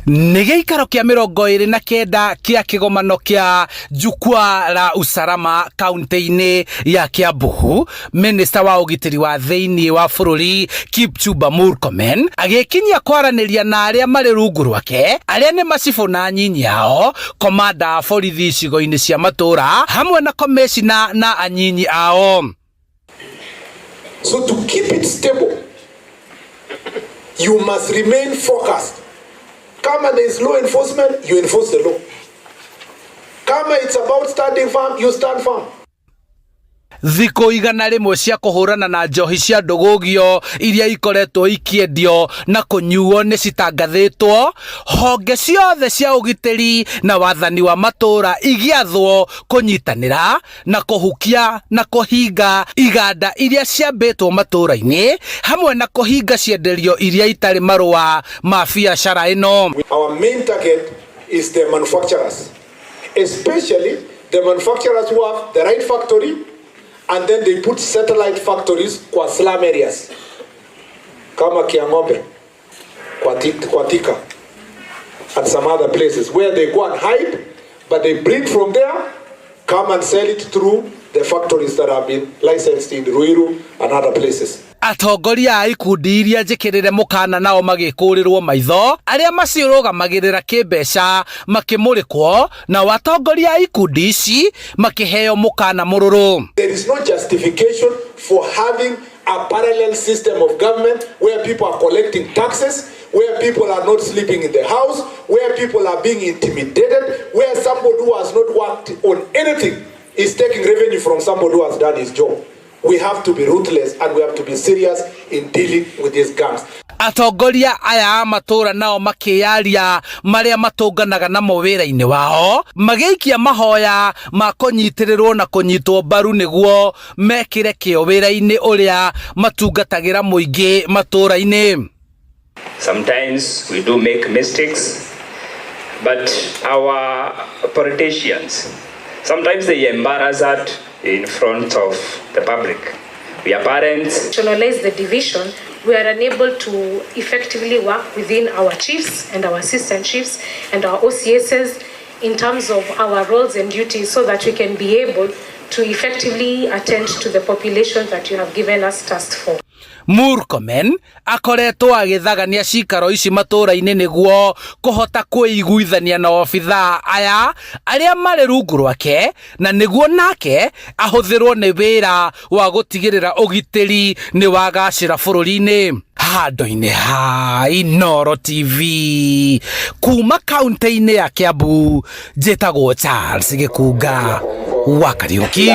Nĩ gĩikaro kĩa 29 kĩa kĩgomano kĩa jukwaa la usalama kaunti-inĩ ya Kiambu, minista wa ũgitĩri wa thĩinĩ wa bũrũri Kipchumba Murkomen agĩkinyia kwaranĩria na arĩa marĩ rungu rwake, arĩa nĩ macibũ na nyinyi ao, komanda a borithi icigo-inĩ cia matũũra hamwe na komeshina na anyinyi ao. So to keep it stable, you must remain focused. Kama there is law enforcement, you enforce the law. Kama it's about standing firm, you stand firm. Thikũ igana rĩmwe cia kũhũrana na njohi cia ndũgũgio iria ikoretwo ikĩendio na kũnyuo nĩ citangathĩtwo, honge ciothe cia ũgitĩri na wathani wa matũũra igĩathwo kũnyitanĩra na kũhukia na kũhinga iganda iria ciambĩtwo matũũra-inĩ, hamwe na kũhinga cienderio iria itarĩ marũa ma biacara ĩno. Our main target is the manufacturers, especially the manufacturers who have the right factory, and then they put satellite factories kwa slum areas kama Kiang'ombe, kwa Thika, and some other places where they go and hide, but they bring from there, come and sell it through the factories that have been licensed in Ruiru and other places. Atongoria a ikundi iria njĩkĩrĩre mũkana nao magĩkũrĩrwo maitho, arĩa maciũrũgamagĩrĩra kĩmbeca makĩmũrĩkwo, na atongoria a ikundi ici makĩheo mũkana mũrũrũ. There is no justification for having a parallel system of government where people are collecting taxes, where people are not sleeping in the house, where people are being intimidated, where somebody who has not worked on anything is taking revenue from somebody who has done his job. We have to be ruthless and we have to be serious in dealing with these gangs. Atongoria aya a matũũra nao makĩyaria marĩa matũnganaga namo wĩra-inĩ wao, magĩikia mahoya ma kũnyitĩrĩrwo na kũnyitwo mbaru nĩguo mekĩre kĩo wĩra-inĩ ũrĩa matungatagĩra mũingĩ matũũra-inĩ. Sometimes we do make mistakes, but our politicians, sometimes they embarrass us in front of the public. We are parents. Rationalize the division. We are unable to effectively work within our chiefs and our assistant chiefs and our OCSs in terms of our roles and duties, so that we can be able to effectively attend to the population that you have given us task for. Murkomen akoretwo agĩthagania cikaro ici matũũra-inĩ nĩguo kũhota kwĩiguithania na obithaa aya arĩa marĩ rungu rwake, na nĩguo nake ahũthĩrwo nĩ wĩra wa gũtigĩrĩra ũgitĩri nĩ wagacĩra bũrũri-inĩ. Handũ-inĩ ha Inooro TV kuma kaunti-inĩ ya Kiambu, njĩtagwo Charles Gĩkunga wa Kariũki.